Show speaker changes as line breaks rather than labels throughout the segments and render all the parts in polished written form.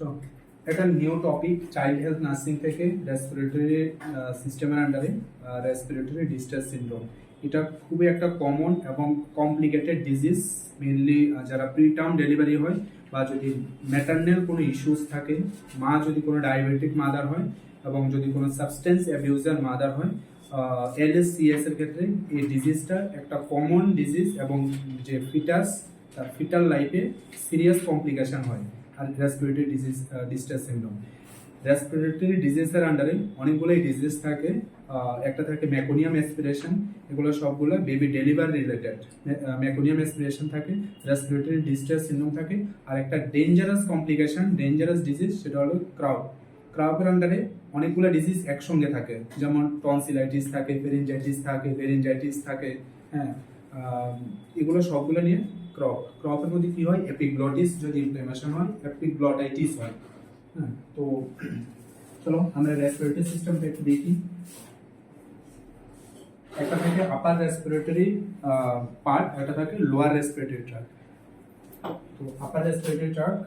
So একটা new topic child health nursing থেকে respiratory সিস্টেমের আন্ডারে রেসপিরেটরি ডিস্ট্রেস সিনড্রোম। এটা খুবই একটা কমন এবং কমপ্লিকেটেড ডিজিজ। মেনলি যারা প্রিটার্ম ডেলিভারি হয় বা যদি ম্যাটার্নাল কোনো ইস্যুস থাকে, মা যদি কোনো ডায়াবেটিক মাদার হয় এবং যদি কোনো সাবস্টেন্স অ্যাবিউজার মাদার হয়, এলএসসিএস এর ক্ষেত্রে এই ডিজিজটা একটা কমন ডিজিজ এবং যে ফিটাস তার ফিটাল লাইফে সিরিয়াস কমপ্লিকেশন হয়। আর respiratory disease distress syndrome, respiratory ডিজিজের আন্ডারে অনেকগুলোই ডিজিজ থাকে। একটা থাকে মেকোনিয়াম অ্যাসপিরেশন, এগুলো সবগুলো baby delivery related. Meconium aspiration থাকে, রেসপিরেটরি ডিস্ট্রেস সিনড্রোম থাকে, আর একটা ডেঞ্জারাস কমপ্লিকেশন, ডেঞ্জারাস ডিজিজ, সেটা হলো ক্রাউড। ক্রাউডের আন্ডারে অনেকগুলো ডিজিজ একসঙ্গে থাকে, যেমন টনসিলাইটিস থাকে, ফেরিনজাইটিস থাকে। হ্যাঁ, এগুলো সবগুলো নিয়ে ক্রপের মধ্যে কি হয়, এপিগ্লটিস যদি ইনফ্লেমেশন হয়, এপিগ্লটাইটিস হয়। হ্যাঁ, তো চলো আমরা রেসপিরেটরি সিস্টেমটা একটু দেখি। একটা থাকে আপার রেসপিরেটরি পার্ট, একটা থাকে লোয়ার রেসপিরেটরি ট্র্যাক্ট। তো আপার রেসপিরেটরি ট্র্যাক্ট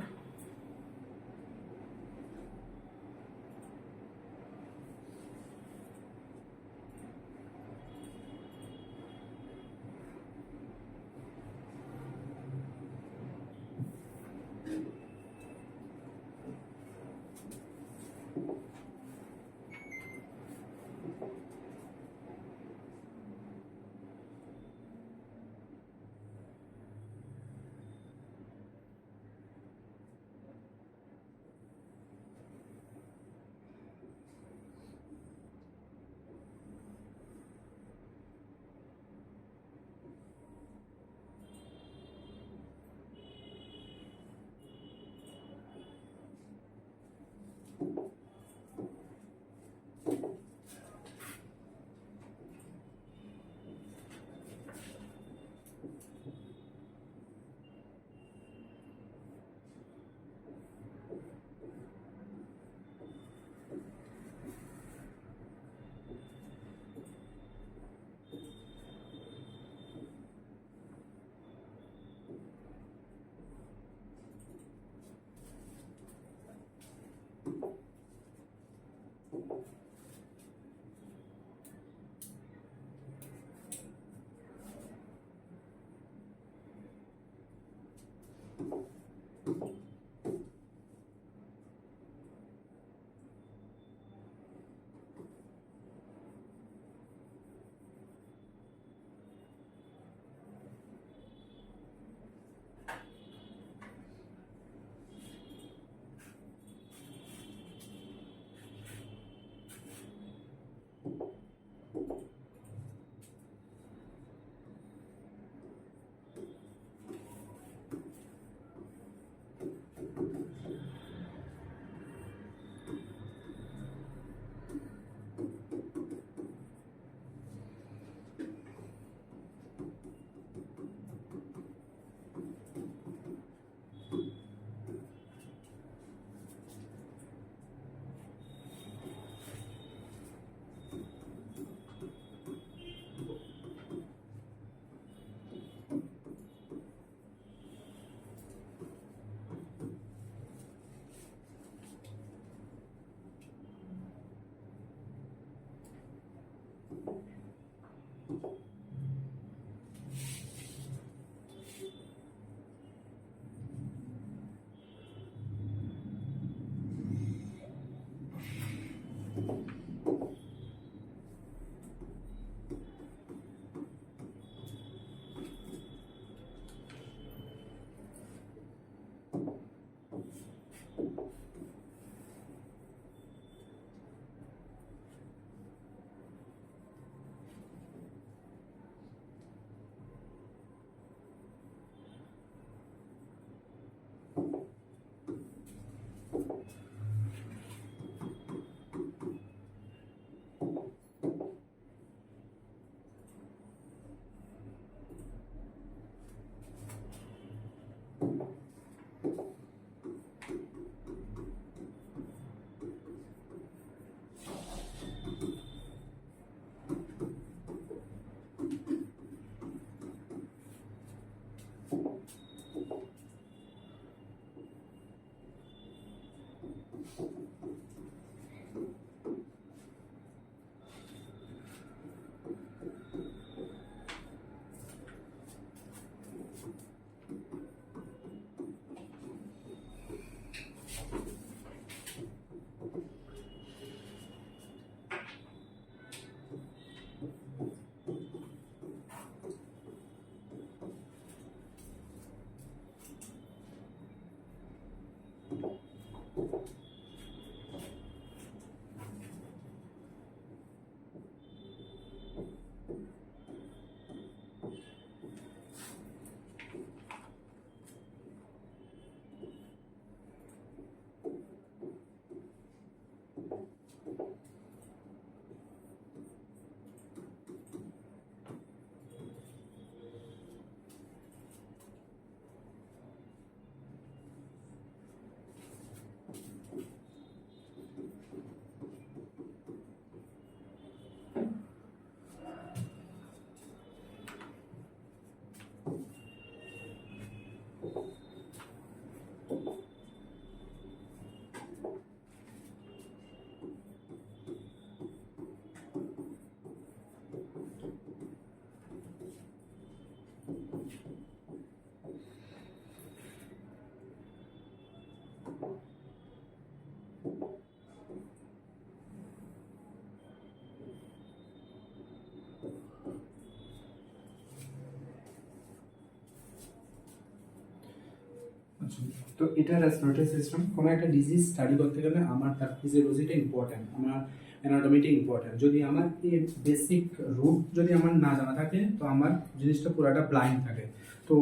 তো এটা রেসপিরেটরি সিস্টেম, কোনো একটা ডিজিজ স্টাডি করতে গেলে আমার তার ফিজিওলজিটা ইম্পর্টেন্ট, আমার অ্যানাটমিটা ইম্পর্টেন্ট। যদি আমার এই বেসিক রুট যদি আমার না জানা থাকে তো আমার জিনিসটা পুরোটা ব্লাইন্ড থাকে। তো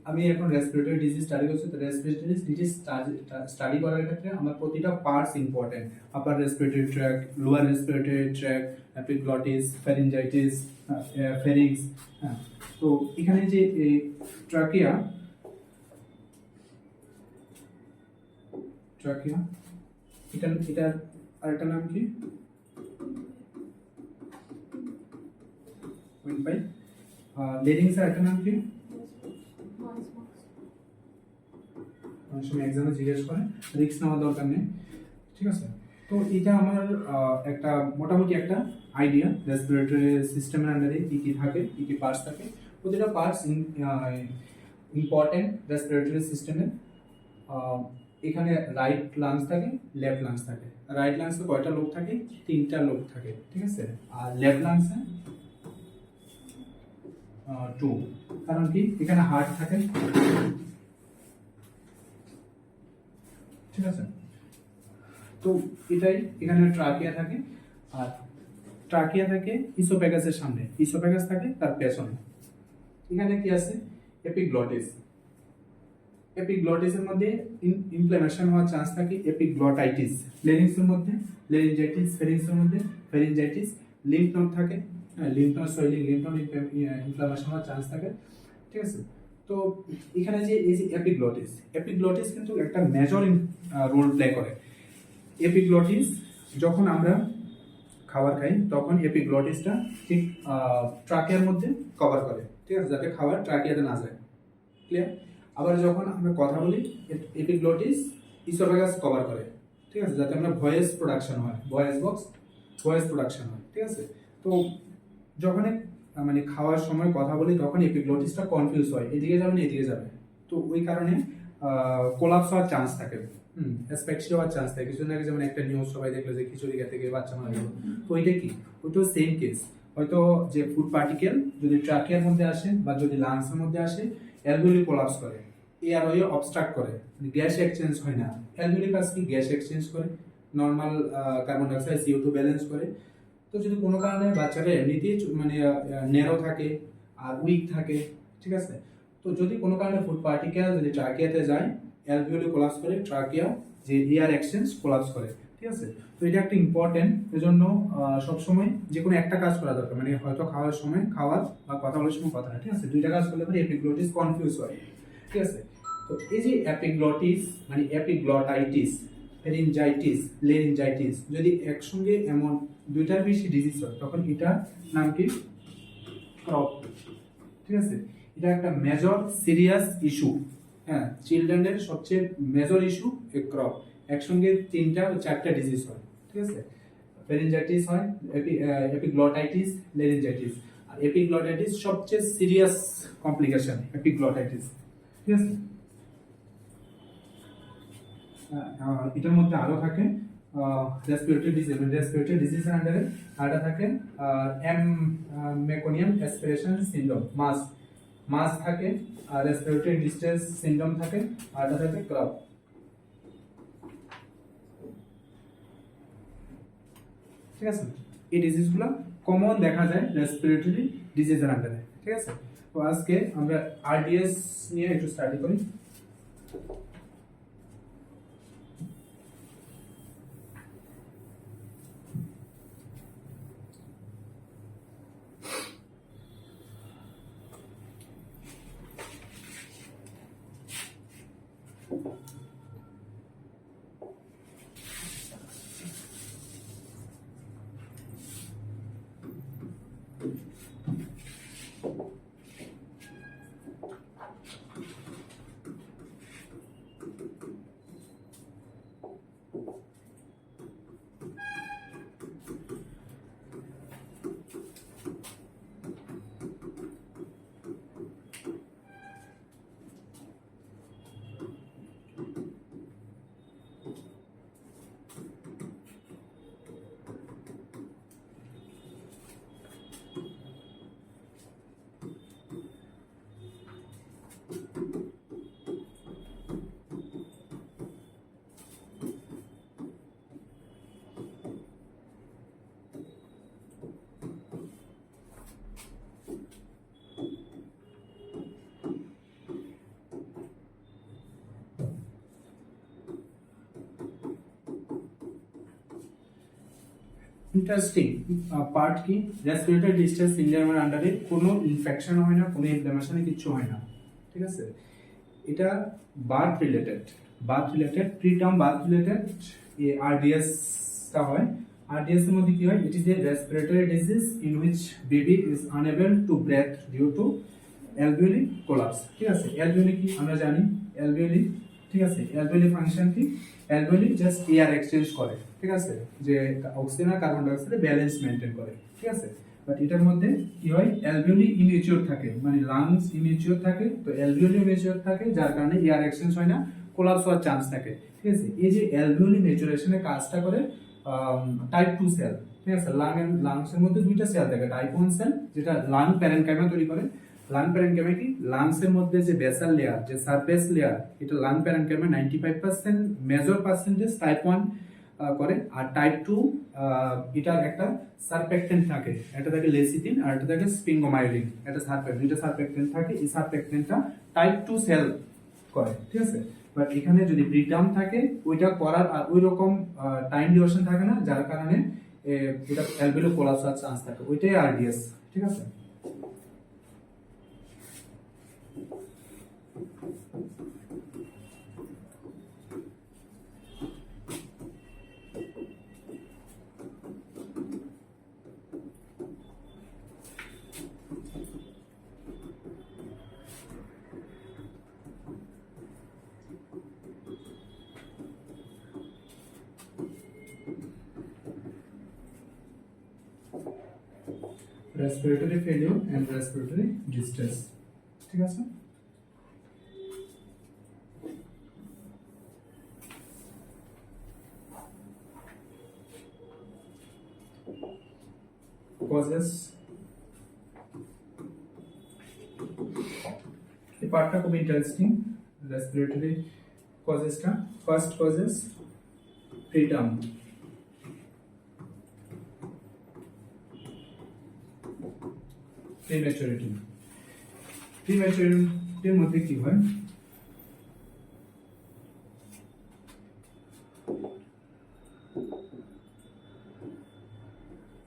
আমি এখন রেসপিরেটরি ডিজিজ স্টাডি করছি, তো রেসপিরেটরি ডিজিজ স্টাডি করার ক্ষেত্রে আমার প্রতিটা parts important. Upper respiratory track, lower respiratory track, epiglottis, pharyngitis, ফেরিংস। হ্যাঁ, তো এখানে যে ট্রাকিয়া, ট্রাকিয়া এটার আরেকটা নাম কি? উইন্ডপাইপ। লেরিংসের আরেকটা নাম কি? অনেক সময় এক্সামে জিজ্ঞেস করে, রিস্ক নেওয়ার দরকার নেই, ঠিক আছে। তো এটা আমার একটা মোটামুটি একটা আইডিয়া রেসপিরেটরি সিস্টেমের আন্ডারে কি কি থাকে, কি কি পার্টস থাকে। প্রতিটা পার্টস ইম্পর্টেন্ট রেসপিরেটরি সিস্টেমে। এখানে রাইট লাংস থাকে, লেফট লাংস থাকে। রাইট লাংসে কয়টা লোক থাকে? 3টা লোক থাকে, ঠিক আছে। আর লেফট লাংসে 2। কারণ কি? এখানে হার্ট থাকে, ঠিক আছে। তো এটাই, এখানে ট্রাকিয়া থাকে, আর ট্রাকিয়া থাকে ইসোফেগাসের সামনে, ইসোফেগাস থাকে তার পেছনে। এখানে কি আছে? এপিগ্লটিস। এপিগ্লটিসের মধ্যে ইনফ্লামেশন হওয়ার চান্স থাকে, এপিগ্লটাইটিস। লেরিংসের মধ্যে লেরিঞ্জাইটিস, ফেরিংসের মধ্যে ফেরিঞ্জাইটিস। লিম্ফ নোড থাকে, lymph node swelling, lymph node inflammation হওয়ার চান্স থাকে, ঠিক আছে। তো এখানে যে এই যে এপিগ্লটিস, এপিগ্লটিস কিন্তু একটা মেজর রোল প্লে করে। এপিগ্লটিস যখন আমরা খাবার খাই তখন এপিগ্লটিসটা ঠিক ট্রাকিয়ার মধ্যে কভার করে, ঠিক আছে, যাতে খাবার ট্রাকিয়াতে না যায়। ক্লিয়ার? আবার যখন আমরা কথা বলি এপিগ্লটিস ইসোফেগাস কভার করে, ঠিক আছে, যাতে আমরা ভয়েস প্রোডাকশন হয়, ভয়েস প্রোডাকশন হয়, ঠিক আছে। তো যখন মানে খাওয়ার সময় কথা বলি তখন এপিগ্লটিসটা কনফিউজ হয়, এদিকে যাবে না এদিকে যাবে। তো ওই কারণে কোলাপস হওয়ার চান্স থাকে, অ্যাসফিক্সিয়া হওয়ার চান্স থাকে। কিছুদিন আগে যেমন একটা নিউজ সবাই দেখলো যে খিচুড়ি খেতে গিয়ে বাচ্চা মারা গেল। তো ওইটা কি? ওইটাও সেম কেস। হয়তো যে ফুড পার্টিকেল যদি ট্রাকিয়ার মধ্যে আসে বা যদি লাংসের মধ্যে আসে, অ্যালভিওলি কোলাপস করে, এয়ারওয়ে অবস্ট্রাক্ট করে, গ্যাস এক্সচেঞ্জ হয় না। অ্যালভিওলি কাজ কি? গ্যাস এক্সচেঞ্জ করে, normal carbon dioxide CO2 balance করে। তো যদি কোনো কারণে বাচ্চাটা এমনিতেই মানে ন্যারো থাকে আর উইক থাকে, ঠিক আছে, তো যদি কোনো কারণে ফুড পার্টিকেল যদি ট্রাকিয়াতে যায়, অ্যালভিওলি কোলাপস করে, ট্রাকিয়া যে এয়ার এক্সচেঞ্জ কোলাপস করে, ঠিক আছে। তো এটা একটা ইম্পর্টেন্ট, এজন্য সবসময় যে কোনো একটা কাজ করা দরকার, মানে হয়তো খাওয়ার সময় খাওয়ার বা কথা বলার সময় কথা, ঠিক আছে, দুইটা কাজ করলে পরে এপিগ্লটিস কনফিউজ হয়, ঠিক আছে। তো এই যে এপিগ্লটিস মানে এপিগ্লটাইটিস, ফেরিঞ্জাইটিস, লেরিঞ্জাইটিস যদি একসঙ্গে এমন দুইটার বেশি ডিজিজ হয় তখন এটা নাম কি? ক্রপ, ঠিক আছে। এটা একটা মেজর সিরিয়াস ইস্যু, হ্যাঁ, চিলড্রেনের সবচেয়ে মেজর ইস্যু ক্রপ। একসঙ্গে 3টা ও 4টা ডিজিজ হয়, ঠিক আছে? ফেরিনজাইটিস হয়, এপিগ্লটাইটিস, লেরিনজাইটিস। আর এপিগ্লটাইটিস সবচেয়ে সিরিয়াস কমপ্লিকেশন, এপিগ্লটাইটিস, ঠিক আছে? এটার মধ্যে আরো থাকে রেসপিরেটরি ডিজিজের আন্ডারে আরেকটা থাকে এম মেকোনিয়াম অ্যাসপিরেশন সিনড্রোম, মাস থাকে, আর রেসপিরেটরি ডিস্ট্রেস সিনড্রোম থাকে, আর এটা থাকে ক্রাব। ঠিক আছে, এই ডিজিজগুলো কমন দেখা যায় রেসপিরেটরি ডিজিজের আন্ডারে, ঠিক আছে? তো আজকে আমরা আরডিএস নিয়ে একটু স্টাডি করি। ইন্টারেস্টিং পার্ট কি, রেসপিরেটরি ডিস্ট্রেস সিনড্রোমের আন্ডারে কোনো ইনফেকশন হয় না, কোনো ইনফ্লামেশন কিছু হয় না, ঠিক আছে? এটা birth related preterm birth related RDS টা হয়। আরডিএস এর মধ্যে কি হয়, it is a respiratory disease in which baby is unable to breathe due to alveoli collapse, ঠিক আছে? অ্যালভিওলি কি আমরা জানি, অ্যালভিওলি, ঠিক আছে? অ্যালভিওলি ফাংশন কি, অ্যালভিওলি জাস্ট এয়ার এক্সচেঞ্জ করে, ঠিক আছে? যে অক্সিজেন আর কার্বন ডাই অক্সাইডের ব্যালেন্স মেইনটেইন করে, ঠিক আছে? বাট এটার মধ্যে কি হয়, অ্যালভিওলি ইমেচিউর থাকে, মানে লাংস ইমেচিউর থাকে, তো অ্যালভিওলি ইমেচিউর থাকে যার কারণে এয়ার এক্সচেঞ্জ হয় না, কোলাপস হওয়ার চান্স থাকে, ঠিক আছে? এই যে অ্যালভিওলি ম্যাচুরেশনের কাজটা করে টাইপ 2 সেল, ঠিক আছে? লাংসের মধ্যে দুইটা সেল থাকে, টাইপ 1 সেল যেটা লাং প্যারেনকাইমা তৈরি করে। লাং প্যারেনকাইমা কি, লাংসের মধ্যে যে বেসাল লেয়ার, যে সারফেস লেয়ার, এটা lung parenchyma 95% major percentage type 1 করে। আর টাইপ 2 এটার একটা সারফেক্টেন্ট থাকে, একটা থাকে লেসিথিন আর একটা থাকে স্পিঙ্গোমায়োলিন, এটা সারফেক্টেন্ট থাকে, এই সারফেক্টেন্টটা টাইপ 2 সেল করে, ঠিক আছে? বাট এখানে যদি প্রিটার্ম থাকে, ওইটা করার আর ওই রকম টাইম ডিউরেশন থাকে না, যার কারণে এটা অ্যালভিওলি কোলাপস হওয়ার চান্স থাকে, ওইটাই আরডিএস, ঠিক আছে? Respiratory failure and respiratory distress, ঠিক আছে? কজেস, এই পার্টটা খুব ইন্টারেস্টিং, রেসপিরেটরি কজেসটা। ফার্স্ট কজেস প্রিটার্ম, প্রিম্যাচুরিটির মধ্যে কি হয়,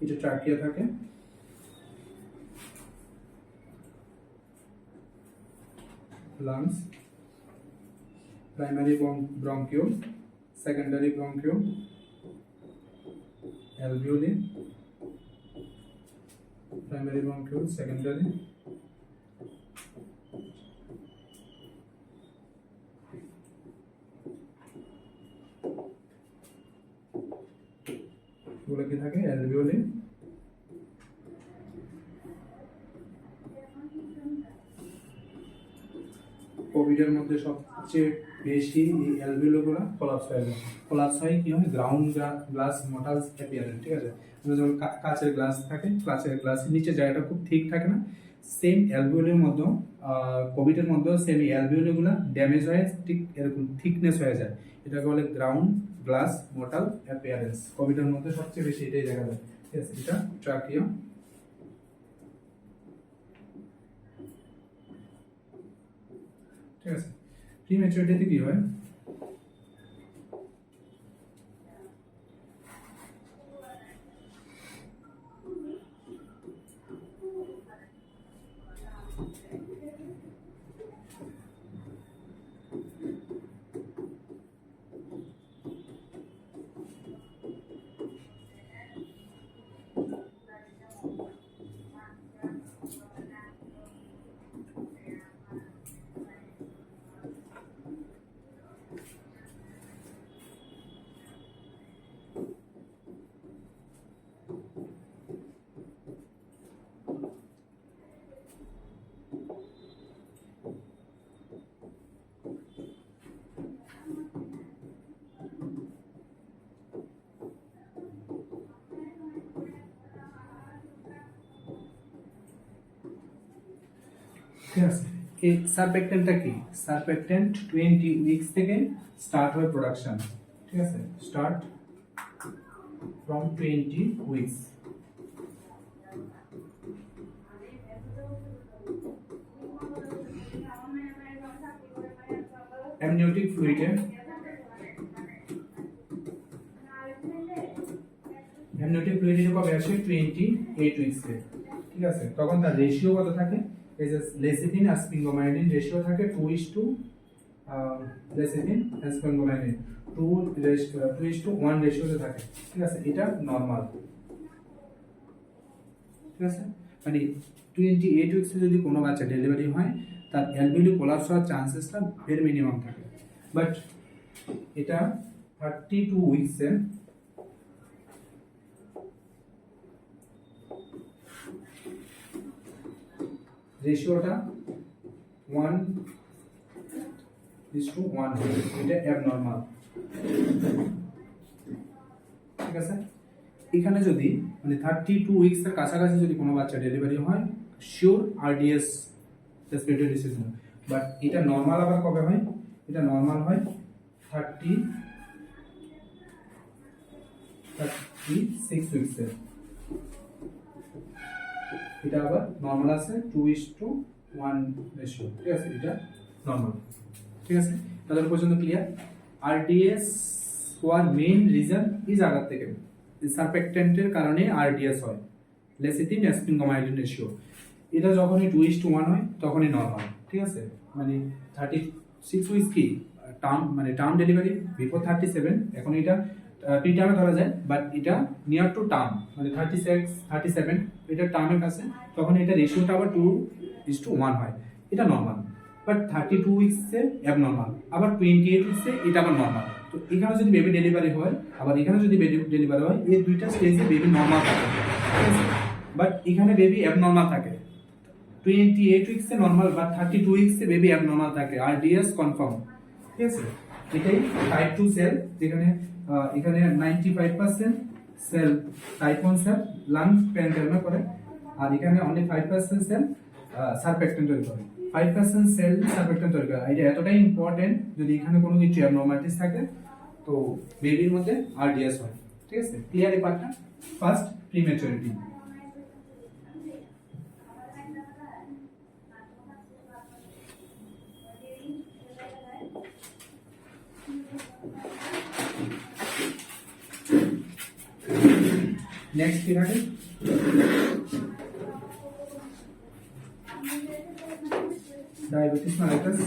এটা ট্রাকিয়া থাকে, lungs, primary bronchiole, secondary bronchiole, alveoli, primary bronchiole, secondary, এগুলো কি থাকে অ্যালভিওলি। কোভিডের মধ্যে সবচেয়ে বেশি এই অ্যালভিওলগুলো কোলাপস হয়ে যায়। কোলাপস হয় কি হয়, গ্রাউন্ড গ্লাস মটালস অ্যাপিয়ারেন্স, ঠিক আছে। যেমন কাচের গ্লাস থাকে, কাচের গ্লাসের নিচে জায়গাটা খুব ঠিক থাকে না, সেম অ্যালভিওলের মধ্যে কোভিডের মধ্যেও সেম অ্যালভিওলগুলো ড্যামেজ হয়ে ঠিক এরকম থিকনেস হয়ে যায়। এটাকে বলে গ্রাউন্ড গ্লাস মটাল অ্যাপিয়ারেন্স। কোভিডের মধ্যে সবচেয়ে বেশি এটাই দেখা যায়, ঠিক আছে। এটা ট্রাকিয়া। ঠিক আছে। প্রিম্যাচুরিটিতে কি হয়, ঠিক আছে। এই সারফেক্টেন্টটা কি, সারফেক্টেন্ট 20 উইকস থেকে স্টার্ট হয় প্রোডাকশন, ঠিক আছে। Start from 20 weeks. অ্যামনিওটিক ফ্লুইডে কবে আসে, 28 উইকসে, ঠিক আছে। তখন তার রেশিও কত থাকে, এই যে লেসিথিন আর স্পিঙ্গোমাইলিন রেশিও থাকে 2:1 লেসিথিন আর স্পিঙ্গোমাইলিন 2:1 রেশিওতে থাকে, ঠিক আছে। এটা নরমাল, ঠিক আছে। মানে 28 উইকসে যদি কোনো বাচ্চা ডেলিভারি হয়, তার অ্যালভিওলি কোলাপস হওয়ার চান্সেসটা ভেরি মিনিমাম থাকে। বাট এটা 32 উইকসে রেশিওটা 1:1, এটা অ্যাবনর্মাল, ঠিক আছে। এখানে যদি মানে 32 উইকস এর কাছাকাছি যদি কোনো বাচ্চা ডেলিভারি হয়, শিওর RDS রেসপিরেটরি ডিসিজ। বাট এটা নর্মাল আবার কবে হয়, এটা নর্মাল হয় 36 উইকসে। এটা আবার নর্মাল আছে 2:1 রেশিও, ঠিক আছে। এটা নর্মাল, ঠিক আছে। তাহলে পর্যন্ত ক্লিয়ার। RDS হওয়ার মেইন রিজন এই জায়গা থেকে, সারফেক্টেন্টের কারণে RDS হয়, লেসিথিন স্পিঙ্গোমাইলিন রেশিও। এটা যখনই 2:1 হয় তখনই নর্মাল, ঠিক আছে। মানে 36 উইকস কি টার্ম ডেলিভারি বিফোর 37, এখন এটা প্রি টার্মে ধরা যায়, বাট এটা নিয়ার টু টার্ম মানে 36-37 এটা টার্মের কাছে, তখন এটা রেশিওটা আবার 2:1 হয়, এটা নর্মাল। বাট 32 উইকসে অ্যাবনর্মাল, আবার 28 উইকসে এটা আবার নর্মাল। তো এখানে যদি বেবি ডেলিভারি হয়, আবার এখানে যদি বেবি ডেলিভারি হয়, এই দুইটা স্টেজে বেবি নর্মাল থাকে, বাট এখানে বেবি অ্যাবনর্মাল থাকে। 28 উইকসে নর্মাল, বাট 32 উইকসে বেবি অ্যাবনর্মাল থাকে, RDS কনফার্ম, ঠিক আছে। এটাই টাইপ 2 সেল, যেখানে এখানে 95% সেল টাইপ 1 সেল লাং প্যারেন্টাইমা করে, আর এখানে অনলি 5% সেল সারফেক্টেন্ট তৈরি করে। 5% সেল সারফেক্টেন্ট তৈরি করে, এটা এতটাই ইম্পর্টেন্ট। যদি এখানে কোনো কিছু অ্যাবনর্মালিটিস থাকে তো বেবির মধ্যে RDS হয়, ঠিক আছে। ক্লিয়ার এই পার্টটা। First prematurity. নেক্সট কি থাকে, ডায়াবেটিস মেলিটাস।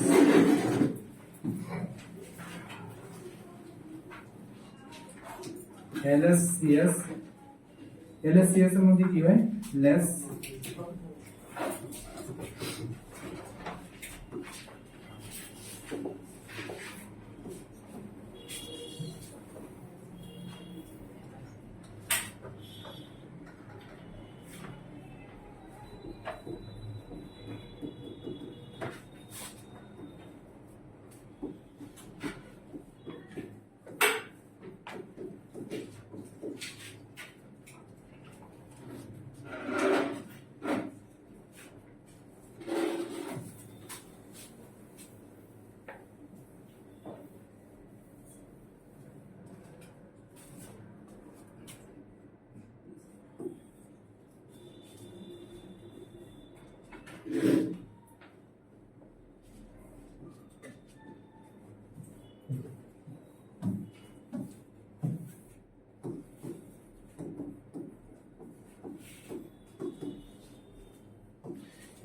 LSCS এর মধ্যে কি হয়, লেস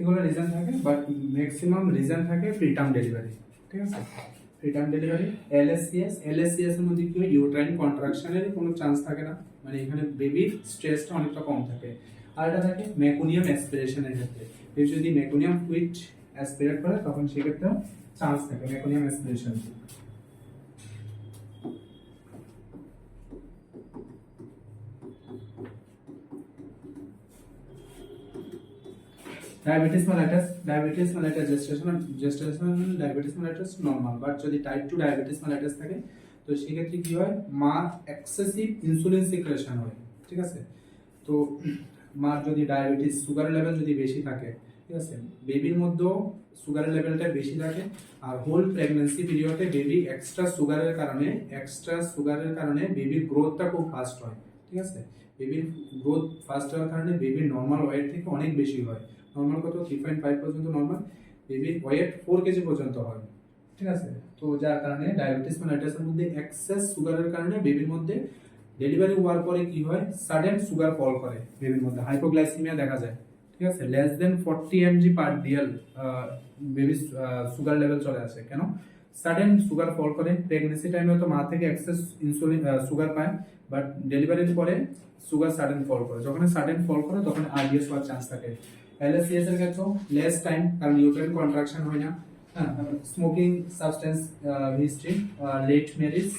এগুলো রিজন থাকে, বাট ম্যাক্সিমাম রিজন থাকে প্রিটার্ম ডেলিভারি, ঠিক আছে। প্রিটার্ম ডেলিভারি, এলএসসিএস এর মধ্যে কি হয়, ইউট্রাইন কন্ট্রাকশনের কোনো চান্স থাকে না, মানে এখানে বেবির স্ট্রেসটা অনেকটা কম থাকে। আর এটা থাকে মেকোনিয়াম অ্যাসপিরেশনের ক্ষেত্রে, বেবি যদি মেকোনিয়াম ফ্লুইড অ্যাসপিরেট করে তখন সেক্ষেত্রে চান্স থাকে meconium aspiration. Diabetes mellitus gestational diabetes mellitus normal, but যদি টাইপ 2 ডায়াবেটিস মেলাইটাস থাকে তো সেক্ষেত্রে কি হয়, মা এক্সেসিভ ইনসুলিন সিক্রেশন হয়, ঠিক আছে। তো মার যদি ডায়াবেটিস সুগার লেভেল যদি বেশি থাকে, ঠিক আছে, বেবির মধ্যেও সুগারের লেভেলটা বেশি থাকে। আর হোল প্রেগন্যান্সি পিরিয়ডে বেবি এক্সট্রা সুগারের কারণে বেবির গ্রোথটা খুব ফাস্ট হয়, ঠিক আছে। বেবির গ্রোথ ফাস্ট হওয়ার কারণে বেবির নর্মাল ওয়েট থেকে অনেক বেশি হয়। নর্মাল কত 3.5 পর্যন্ত নর্মাল, বেবির ওয়েট 4 কেজি পর্যন্ত হয়, ঠিক আছে। তো যার কারণে ডায়াবেটিস মেলাইটাসের মধ্যে এক্সেস সুগারের কারণে বেবির মধ্যে ডেলিভারি হওয়ার পরে কি হয়, সাডেন সুগার ফল করে, বেবির মধ্যে হাইপোগ্লাইসেমিয়া দেখা যায়, ঠিক আছে। লেস দেন 40 mg পার ডিএল বেবি সুগার লেভেল চলে আসে। কেন? সাডেন সুগার ফল করে। প্রেগন্যান্সি টাইমে তো মা থেকে এক্সেস ইনসুলিন সুগার পায়, বাট ডেলিভারির পরে সুগার সাডেন ফল করে। যখন সাডেন ফল করে তখন আরডিএস হওয়ার চান্স থাকে। এলএসসিএস এর ক্ষেত্রেও লেস টাইম, কারণ ইউটেরাইন কন্ট্রাকশন হয় না। হ্যাঁ, smoking, substance history, late marriage,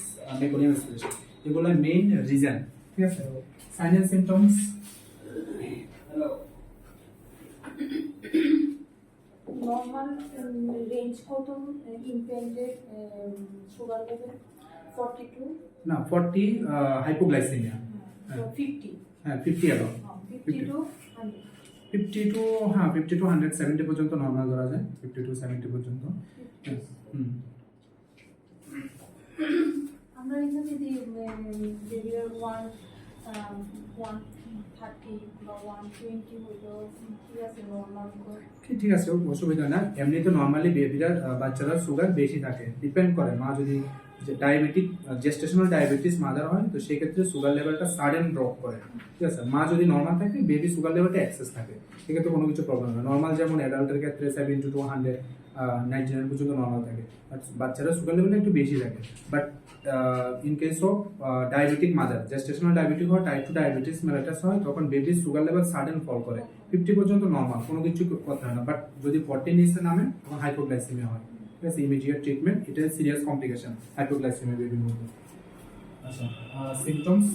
meconium aspiration, এগুলো মেইন রিজন, ঠিক আছে। Sign and symptoms,
normal range কত ইনফ্যান্টের সুগার লেভেল? 42
না 40 হাইপোগ্লাইসেমিয়া,
50,
হ্যাঁ 50 অ্যাবাভ,
50 to 100,
50 টু 170 পর্যন্ত নরমাল ধরা যায়, 50 টু 70 পর্যন্ত।
আমরা এখানে যদি বেবির 130 বা 120 হলো ঠিক আছে, নর্মাল
ঠিক আছে, অসুবিধা না। এমনিতে নরমালি বেবিরা বাচ্চারা সুগার বেশি থাকে, ডিপেন্ড করে মা যদি ডায়াবেটিক জেস্টেশনাল ডায়াবেটিস মাদার হয় তো সেই ক্ষেত্রে সুগার লেভেলটা সাডেন ড্রপ করে, ঠিক আছে। মা যদি নরমাল থাকে, বেবি সুগার লেভেলটা এক্সেস থাকে, সেক্ষেত্রে কোনো কিছু প্রবলেম হয়। নরমাল যেমন অ্যাডাল্টের ক্ষেত্রে 70 to 100 99 পর্যন্ত নরমাল থাকে, বাট বাচ্চারা সুগার লেভেলটা একটু বেশি থাকে। But in case of diabetic mother, gestational diabetic হয়, টাইপ 2 ডায়াবেটিস মেলাইটাস হয়, তখন বেবির সুগার লেভেল সাডেন ফল করে, 50 পর্যন্ত নরমাল, কোনো কিছু করতে হয় না। বাট যদি 40 নিচে নামে তখন হাইপোগ্লাইসেমিয়া হয়, ঠিক আছে। ইমিডিয়েট ট্রিটমেন্ট, এটা সিরিয়াস কমপ্লিকেশন হাইপোগ্লাইসেমিয়া বেবির মধ্যে। আচ্ছা, সিম্পটমস,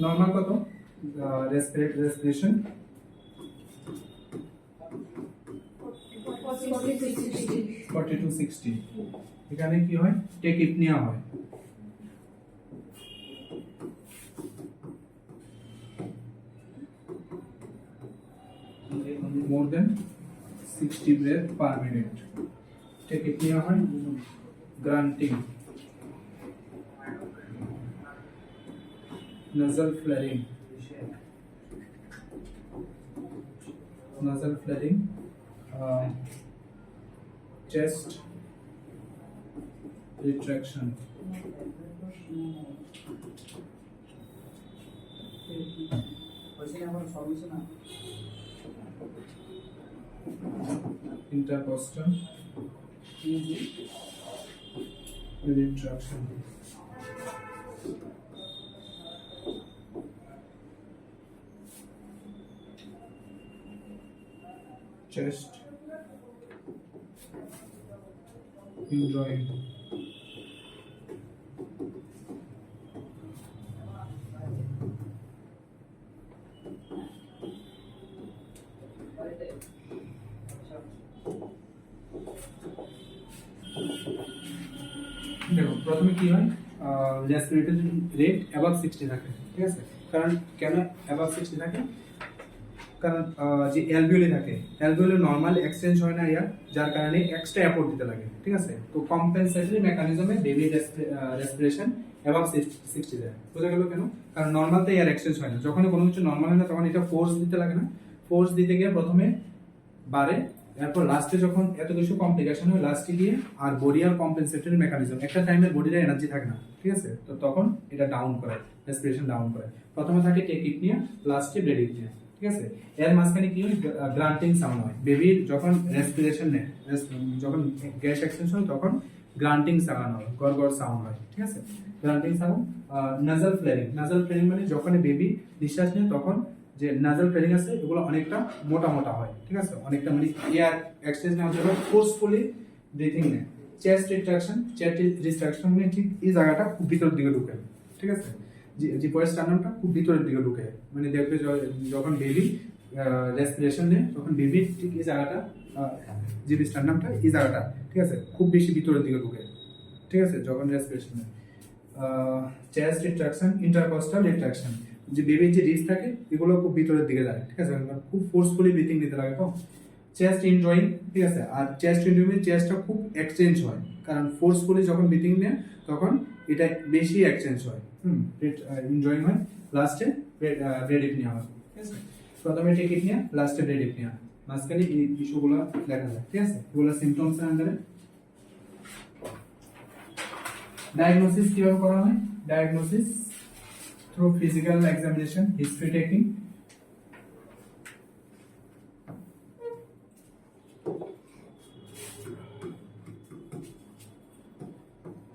নরমাল কত রেসপিরেশন 40 to 60। এখানে কি হয়, টেকিপনিয়া হয়, more than 60 breath per minute, টেকিপনিয়া হয়, granting, nasal flaring, chest retraction, intercostal retraction, chest indrawing, দেখো প্রথমে কি হয়, রেসপিরেটরি রেট অ্যাবাভ 60 থাকে, ঠিক আছে। কারণ কেন অ্যাবাভ 60 থাকে, কারণ যে অ্যালভিওলি থাকে, অ্যালভিওলি নরমাল এক্সচেঞ্জ হয় না এয়ার, যার কারণে এক্সট্রা এফোর্ট দিতে লাগে, ঠিক আছে। তো কম্পেনসেটরি মেকানিজমে বেবি রেসপিরেশন অ্যাবাভ 60 যায়। বোঝা গেল কেন? কারণ নরমালতে এয়ার এক্সচেঞ্জ হয় না, যখন কোনো কিছু নরমাল হয় না তখন এটা ফোর্স দিতে লাগে না, ফোর্স দিতে গিয়ে প্রথমে বাড়ে, এরপর লাস্টে যখন এত কিছু কমপ্লিকেশন হয়, লাস্টে গিয়ে আর বডি আর কম্পেনসেটরি মেকানিজম, একটা টাইমে বডির এনার্জি থাকে না, ঠিক আছে, তো তখন এটা ডাউন করে, রেসপিরেশন ডাউন করে। প্রথমে থাকে টেকিপনিয়া, লাস্টে ব্রেডিপনিয়া, ঠিক আছে। এর মাঝখানে কি হয়, গ্রান্টিং সাউন্ড হয়। বেবির যখন রেসপিরেশন নেয়, যখন গ্যাস এক্সচেঞ্জ হয় তখন গ্রান্টিং সাউন্ড হয়, গড়গড় সাউন্ড হয়, ঠিক আছে। Granting sound. নাজাল ফ্লেরিং, নাজাল ফ্লেরিং মানে যখন বেবি নিঃশ্বাস নেয় তখন যে নাজাল ফ্লেরিং আছে এগুলো অনেকটা মোটা মোটা হয়, ঠিক আছে, অনেকটা মানে এয়ার এক্সচেঞ্জ নেওয়ার জন্য ফোর্সফুলি ব্রিথিং নেয়। চেস্ট রিট্রাকশন, চেস্ট রিট্রাকশন মানে ঠিক এই জায়গাটা খুব ভিতরের দিকে ঢুকে, ঠিক আছে, যে স্টার্নামটা খুব ভিতরের দিকে ঢুকে, মানে দেখবে যখন বেবি রেসপিরেশন নেয় তখন বেবির ঠিক এই জায়গাটা, যে স্টার্নামটা এই জায়গাটা, ঠিক আছে, খুব বেশি ভিতরের দিকে ঢুকে, ঠিক আছে, যখন রেসপিরেশন নেয়। চেস্ট রিট্রাকশন, ইন্টারকস্টাল রিট্রাকশন, যে বেবির যে রিবস থাকে এগুলো খুব ভিতরের দিকে যায়, ঠিক আছে, খুব ফোর্সফুলি ব্রিথিং নিতে লাগে তো। চেস্ট ইনজয়িং, ঠিক আছে, আর চেস্ট ইনজয়িং চেস্টটা খুব এক্সচেঞ্জ হয়, কারণ ফোর্সফুলি যখন ব্রিথিং নেয় তখন এটা বেশি এক্সচেঞ্জ হয়, ইনজয়িং হয়। লাস্টে ব্রেডিপনিয়া হয়, ঠিক আছে। প্রথমে টেকিপনিয়া, লাস্টে ব্রেডিপনিয়া, মাঝখানে এই ইস্যুগুলো দেখা যায়, ঠিক আছে। এগুলো সিমটমস এর আন্ডারে। ডায়াগনোসিস কিভাবে করা হয়? Diagnosis through physical examination, history taking,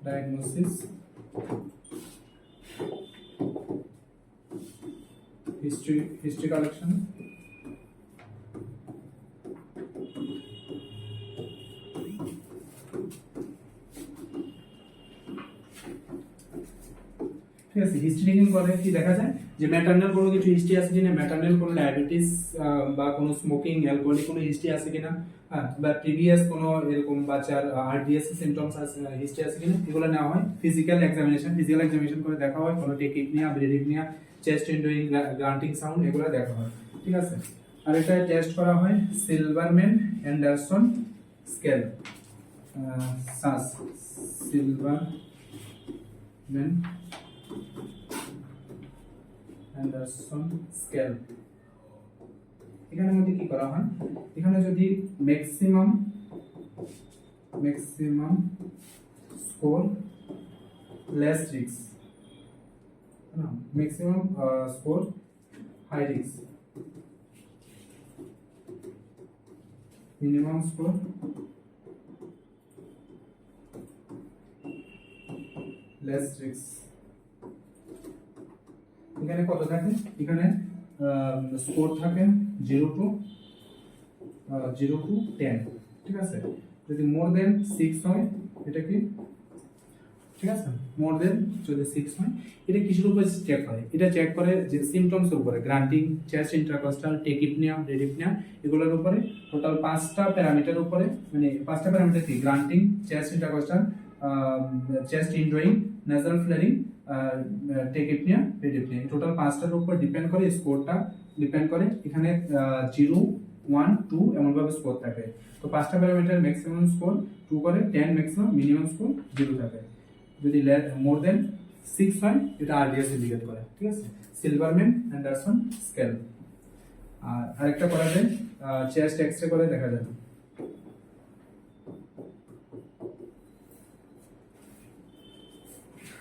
diagnosis, history collection, ঠিক আছে। হিস্ট্রি টেকিং করে কি দেখা যায় যে ম্যাটারনাল কোনো কিছু হিস্ট্রি আছে কিনা, ম্যাটারনাল কোনো ডায়াবেটিস বা কোনো স্মোকিং, অ্যালকোহলিক কোনো হিস্ট্রি আছে কিনা, বা প্রিভিয়াস কোনো এরকম বাচ্চার আরডিএস সিমটমস আছে, হিস্ট্রি আছে কিনা, এগুলো নেওয়া হয়। ফিজিক্যাল এক্সামিনেশন করে দেখা হয় কোনো টেকিপনিয়া, ব্রেডিপনিয়া, চেস্ট ইনডোয়িং, গ্রান্টিং সাউন্ড, এগুলো দেখা হয়, ঠিক আছে। আর এটা টেস্ট করা হয় সিলভারম্যান অ্যান্ডারসন স্কেল, সাস সিলভারম্যান অ্যান্ডারসন স্কেল। এখানে মধ্যে কি করা হয়, এখানে যদি ম্যাক্সিমাম স্কোর লেস রিস্ক, না maximum score high risk, minimum score less risk. এখানে কত থাকে, এখানে স্কোর থাকে 0 to 10, ঠিক আছে। যদি মোর দেন 6 হয় এটা কি, ঠিক আছে, মোর দেন যদি 6 হয় এটা কিসের উপর চেক করে, এটা চেক করে যে সিমটমস এর উপরে, গ্রান্টিং, চেস্ট ইন্টারকস্টাল, টেকিপনিয়া, ব্রেডিপনিয়া, এগুলোর উপরে টোটাল 5টা প্যারামিটার উপরে, মানে 5টা প্যারামিটার কি, grunting, chest intercostal, chest indrawing, nasal flaring, tachypnoea, bradypnoea, total 5টার উপর ডিপেন্ড করে স্কোরটা ডিপেন্ড করে। এখানে 0, 1, 2 এমন ভাবে স্কোর থাকে। তো 5টা প্যারামিটার ম্যাক্সিমাম স্কোর 2 করে, 10 ম্যাক্সিমাম, মিনিমাম স্কোর 0 থাকে। যদি মোর দেন 6 হয় এটা আরডিএস ইন্ডিকেট করে, ঠিক আছে, সিলভারম্যান অ্যান্ডারসন স্কেল। আর আরেকটা করা যায় চেস্ট এক্সরে করে দেখা যায়,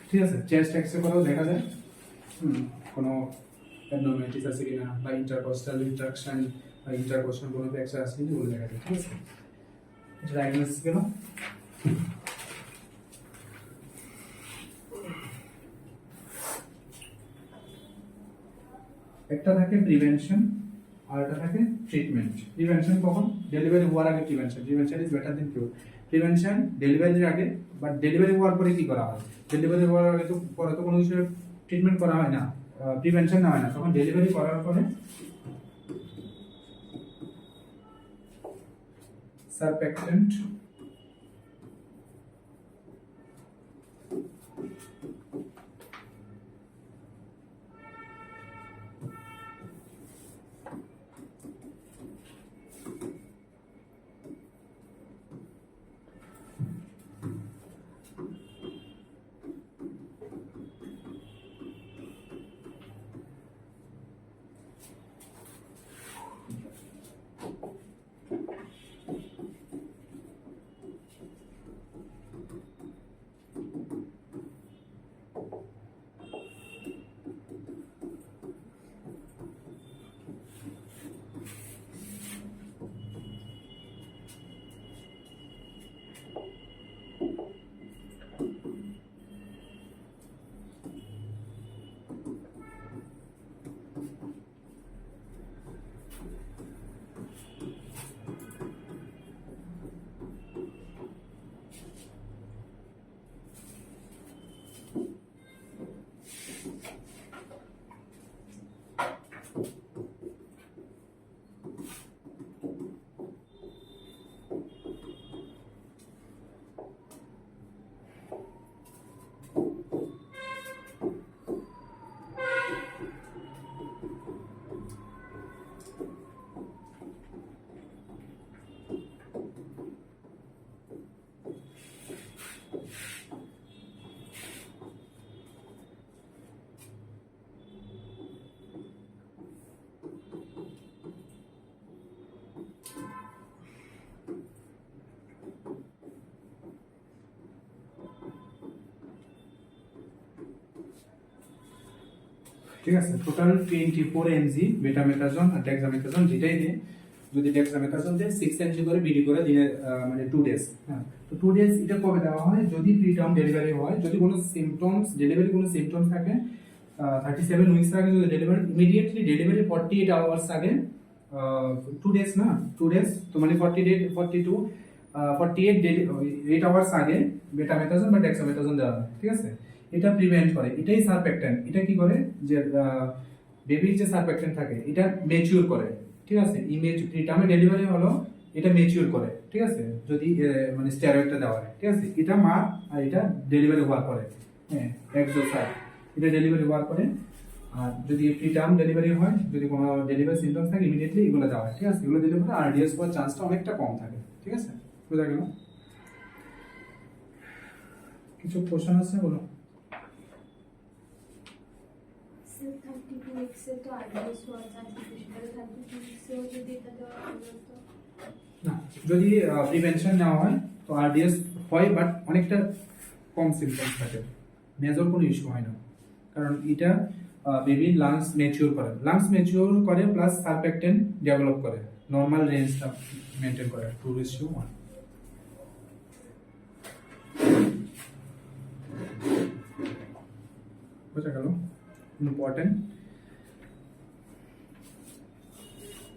ঠিক আছে, চেস্ট এক্সরে করেও দেখা যায় কোনো অ্যাবনর্মালিটিস আছে কিনা, বা ইন্টারকস্টাল রিট্রাকশন বা ইন্টারকস্টাল কোনো ফ্র্যাকচার আছে কিনা ওগুলো দেখা যায়, ঠিক আছে। এটা ডায়াগনোসিস গেল। একটা থাকে প্রিভেনশন আর একটা থাকে ট্রিটমেন্ট। প্রিভেনশন কখন, ডেলিভারি হওয়ার আগে prevention is better than cure. Prevention ডেলিভারির আগে, বাট ডেলিভারি হওয়ার পরে কি করা হয়, ডেলিভারি হওয়ার আগে তো পরে তো কোনো কিছু ট্রিটমেন্ট করা হয় না, প্রিভেনশন না হয় না, তখন ডেলিভারি করার পরে সারফ্যাক্টেন্ট, ঠিক আছে, টোটাল 24 mg বেটামেথাজোন আর ডেক্সামেথাজোন যেটাই দিয়ে, যদি ডেক্সামেথাজোন দিয়ে 6 mg করে বিডি করে দিনে মানে 2 ডেজ। হ্যাঁ, তো 2 ডেজ এটা কবে দেওয়া হয়? যদি প্রিটার্ম ডেলিভারি হয়, যদি কোনো সিম্পটমস ডেলিভারি কোনো সিম্পটমস থাকে 37 উইকস আগে, যদি ডেলিভারি ইমিডিয়েটলি ডেলিভারি 48 আওয়ার্স আগে 2 ডেজ না 2 ডেজ তো মানে 48 আওয়ার্স আগে বেটামেথাজোন বা ডেক্সামেথাজোন দেওয়া হয়। ঠিক আছে, এটা প্রিভেন্ট করে, এটাই সারফ্যাক্ট্যান্ট। এটা কি করে যে বেবির যে সারফ্যাক্ট্যান্ট থাকে এটা ম্যাচিউর করে। ঠিক আছে, ইমেজ প্রিটার্মে ডেলিভারি হলো, এটা ম্যাচিউর করে। ঠিক আছে, যদি মানে স্টেরয়েডটা দেওয়া হয়। ঠিক আছে, এটা মা আর এটা ডেলিভারি হওয়ার পরে, হ্যাঁ এক্সোসাইড, এটা ডেলিভারি হওয়ার পরে। আর যদি প্রিটার্ম ডেলিভারি হয়, যদি কোনো ডেলিভারি সিম্পটমস থাকে, ইমিডিয়েটলি এগুলো দেওয়া হয়। ঠিক আছে, এগুলো দিলে পরে আরডিএস হওয়ার চান্সটা অনেকটা কম থাকে। ঠিক আছে, বোঝা গেল? কিছু কোশ্চেন আছে বলো।
সেল 32 উইকসে তো আরডিএস হওয়ার চান্স বেশি, তাহলে 32 উইকসেও যদি এটা দেওয়া হয় তো
না, যদি প্রিভেনশন নেওয়া হয় তো আরডিএস হয়, বাট অনেকটা কম সিম্পটমস থাকে, মেজর কোনো ইস্যু হয় না। কারণ এটা বেবি লাংস ম্যাচিউর করে প্লাস সারফ্যাক্টেন্ট ডেভেলপ করে, নর্মাল রেঞ্জটা মেনটেন করে 2:1। বোঝা গেল? ইম্পর্টেন্ট